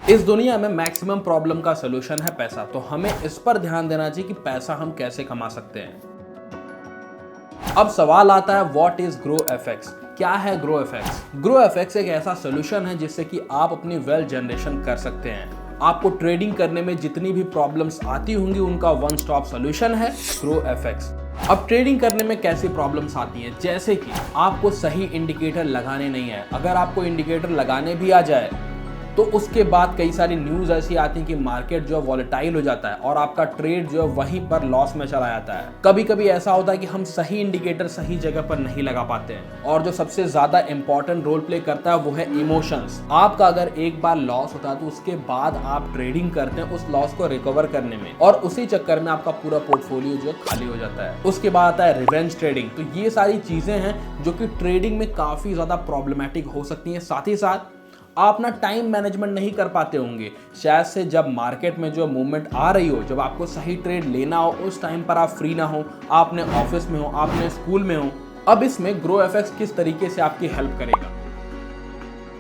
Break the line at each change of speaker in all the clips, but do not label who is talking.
इस दुनिया में मैक्सिमम प्रॉब्लम का सोल्यूशन है पैसा, तो हमें इस पर ध्यान देना चाहिए कि पैसा हम कैसे कमा सकते हैं। अब सवाल आता है व्हाट इज ग्रो एफएक्स। क्या है ग्रो एफएक्स? ग्रो एफएक्स एक ऐसा सोल्यूशन है जिससे कि आप अपनी वेल्थ जनरेशन कर सकते हैं। आपको ट्रेडिंग करने में जितनी भी प्रॉब्लम्स आती होंगी उनका वन स्टॉप सोल्यूशन है ग्रो एफएक्स। अब ट्रेडिंग करने में कैसी प्रॉब्लम्स आती हैं, जैसे कि आपको सही इंडिकेटर लगाने नहीं है। अगर आपको इंडिकेटर लगाने भी आ जाए तो उसके बाद कई सारी न्यूज़ ऐसी आती हैं कि मार्केट जो है वॉलेटाइल हो जाता है और आपका ट्रेड जो है वहीं पर लॉस में चला जाता है। कभी कभी ऐसा होता है कि हम सही इंडिकेटर सही जगह पर नहीं लगा पाते हैं, और जो सबसे ज़्यादा इंपॉर्टेंट रोल प्ले करता है वो है इमोशंस। आपका अगर एक बार लॉस होता है तो उसके बाद आप ट्रेडिंग करते हैं उस लॉस को रिकवर करने में, और उसी चक्कर में आपका पूरा पोर्टफोलियो जो खाली हो जाता है। उसके बाद आता है रिवेंज ट्रेडिंग। तो ये सारी चीज़ें हैं जो कि ट्रेडिंग में काफ़ी ज़्यादा प्रॉब्लमेटिक हो सकती हैं। साथ ही साथ आप ना टाइम मैनेजमेंट नहीं कर पाते होंगे। शायद से जब मार्केट में जो मूवमेंट आ रही हो, जब आपको सही ट्रेड लेना हो, उस टाइम पर आप फ्री ना हो, आपने ऑफिस में हो, आपने स्कूल में हो। अब इसमें ग्रो एफएक्स किस तरीके से आपकी हेल्प करेगा?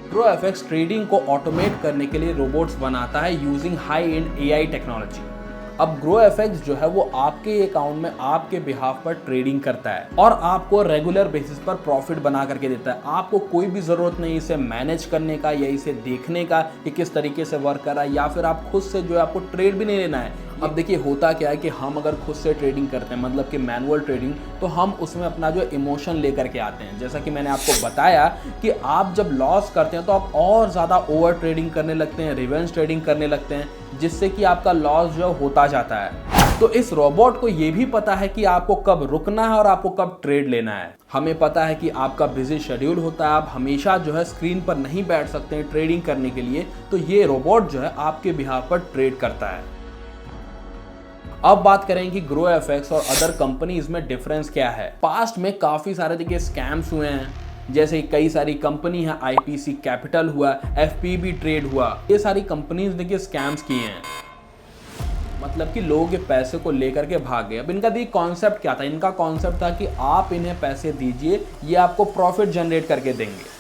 ग्रो एफएक्स ट्रेडिंग को ऑटोमेट करने के लिए रोबोट्स बनाता है using high and AI technology. अब ग्रो एफएक्स जो है वो आपके अकाउंट में आपके बिहाफ पर ट्रेडिंग करता है और आपको रेगुलर बेसिस पर प्रॉफिट बना करके देता है। आपको कोई भी ज़रूरत नहीं इसे मैनेज करने का या इसे देखने का कि किस तरीके से वर्क कर रहा है, या फिर आप खुद से जो है आपको ट्रेड भी नहीं लेना है। अब देखिए होता क्या है कि हम अगर खुद से ट्रेडिंग करते हैं, मतलब कि मैनुअल ट्रेडिंग, तो हम उसमें अपना जो इमोशन लेकर के आते हैं। जैसा कि मैंने आपको बताया कि आप जब लॉस करते हैं तो आप और ज़्यादा ओवर ट्रेडिंग करने लगते हैं, रिवेंज ट्रेडिंग करने लगते हैं, जिससे कि आपका लॉस जो होता जाता है। तो इस रोबोट को ये भी पता है कि आपको कब रुकना है और आपको कब ट्रेड लेना है। हमें पता है कि आपका बिजी शेड्यूल होता है, आप हमेशा जो है स्क्रीन पर नहीं बैठ सकते हैं ट्रेडिंग करने के लिए, तो ये रोबोट जो है आपके बिहाफ पर ट्रेड करता है। अब बात करें कि ग्रो एफएक्स और अदर कंपनीज में डिफरेंस क्या है। पास्ट में काफी सारे देखिए स्कैम्स हुए हैं, जैसे कई सारी कंपनी है, आईपीसी कैपिटल हुआ, एफपीबी ट्रेड हुआ, ये सारी कंपनीज देखिए स्कैम्स किए हैं। मतलब कि लोगों के पैसे को लेकर के भाग गए। अब इनका देखिए कॉन्सेप्ट क्या था? इनका कॉन्सेप्ट था कि आप इन्हें पैसे दीजिए, ये आपको प्रॉफिट जनरेट करके देंगे।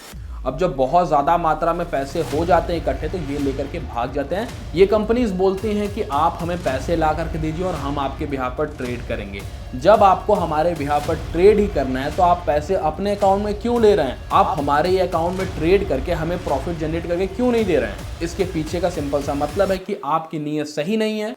अब जब बहुत ज़्यादा मात्रा में पैसे हो जाते हैं इकट्ठे तो ये लेकर के भाग जाते हैं। ये कंपनीज बोलती हैं कि आप हमें पैसे ला करके दीजिए और हम आपके बिहाफ पर ट्रेड करेंगे। जब आपको हमारे बिहाफ पर ट्रेड ही करना है तो आप पैसे अपने अकाउंट में क्यों ले रहे हैं? आप हमारे ये अकाउंट में ट्रेड करके हमें प्रॉफिट जनरेट करके क्यों नहीं दे रहे हैं? इसके पीछे का सिंपल सा मतलब है कि आपकी नीयत सही नहीं है।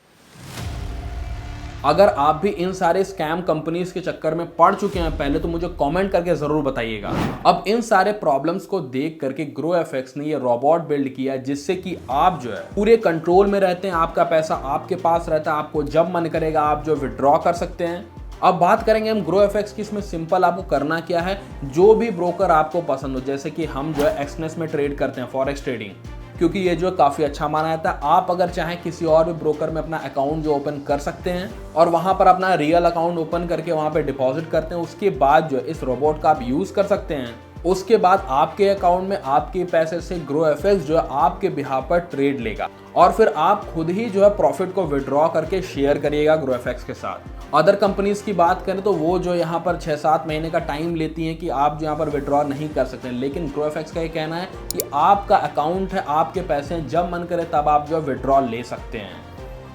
अगर आप भी इन सारे स्कैम कंपनीज के चक्कर में पड़ चुके हैं पहले, तो मुझे कमेंट करके जरूर बताइएगा। अब इन सारे प्रॉब्लम्स को देख करके ग्रो एफएक्स ने ये रोबोट बिल्ड किया जिससे कि आप जो है पूरे कंट्रोल में रहते हैं, आपका पैसा आपके पास रहता है, आपको जब मन करेगा आप जो विड्रॉ कर सकते हैं। अब बात करेंगे हम ग्रो एफएक्स की। इसमें सिंपल आपको करना क्या है, जो भी ब्रोकर आपको पसंद हो, जैसे कि हम जो है एक्सनेस में ट्रेड करते हैं, फॉरेक्स ट्रेडिंग, क्योंकि ये जो काफ़ी अच्छा माना जाता है। आप अगर चाहें किसी और भी ब्रोकर में अपना अकाउंट जो ओपन कर सकते हैं और वहां पर अपना रियल अकाउंट ओपन करके वहां पे डिपॉजिट करते हैं। उसके बाद जो इस रोबोट का आप यूज़ कर सकते हैं। उसके बाद आपके अकाउंट में आपके पैसे से ग्रो एफएक्स जो है आपके बिहाफ पर ट्रेड लेगा और फिर आप खुद ही जो है प्रॉफिट को विड्रॉ करके शेयर करिएगा ग्रो एफएक्स के साथ। अदर कंपनीज की बात करें तो वो जो यहाँ पर 6-7 महीने का टाइम लेती हैं कि आप जो यहाँ पर विड्रॉ नहीं कर सकते हैं, लेकिन ग्रो एफएक्स का ये कहना है कि आपका अकाउंट है, आपके पैसे हैं, जब मन करे तब आप जो विड्रॉ ले सकते हैं।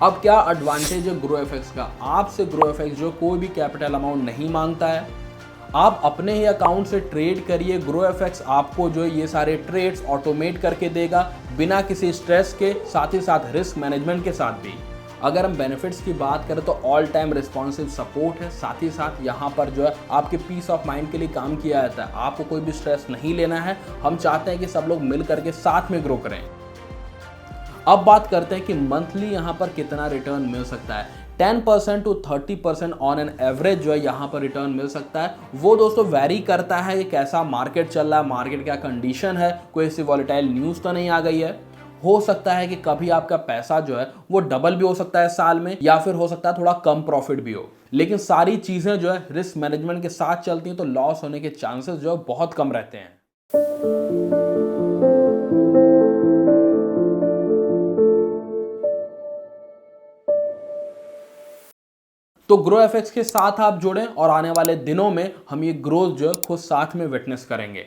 अब क्या एडवांटेज है ग्रो एफएक्स का? आपसे ग्रो एफएक्स जो कोई भी कैपिटल अमाउंट नहीं मांगता है। आप अपने ही अकाउंट से ट्रेड करिए, ग्रो एफएक्स आपको जो ये सारे ट्रेड्स ऑटोमेट करके देगा बिना किसी स्ट्रेस के, साथ ही साथ रिस्क मैनेजमेंट के साथ भी। अगर हम बेनिफिट्स की बात करें तो ऑल टाइम रिस्पॉन्सिव सपोर्ट है, साथ ही साथ यहाँ पर जो है आपके पीस ऑफ माइंड के लिए काम किया जाता है। आपको कोई भी स्ट्रेस नहीं लेना है। हम चाहते हैं कि सब लोग मिल करके साथ में ग्रो करें। अब बात करते हैं कि मंथली यहाँ पर कितना रिटर्न मिल सकता है। 10% to 30% ऑन एन एवरेज जो है यहाँ पर रिटर्न मिल सकता है। वो दोस्तों वैरी करता है कि कैसा मार्केट चल रहा है, मार्केट क्या कंडीशन है, कोई ऐसी वॉलेटाइल न्यूज़ तो नहीं आ गई है। हो सकता है कि कभी आपका पैसा जो है वो डबल भी हो सकता है साल में, या फिर हो सकता है थोड़ा कम प्रॉफिट भी हो, लेकिन सारी चीज़ें जो है रिस्क मैनेजमेंट के साथ चलती हैं तो लॉस होने के चांसेस जो है बहुत कम रहते हैं। तो ग्रो एफएक्स के साथ आप जुड़ें और आने वाले दिनों में हम ये ग्रोथ जो है खुद साथ में विटनेस करेंगे।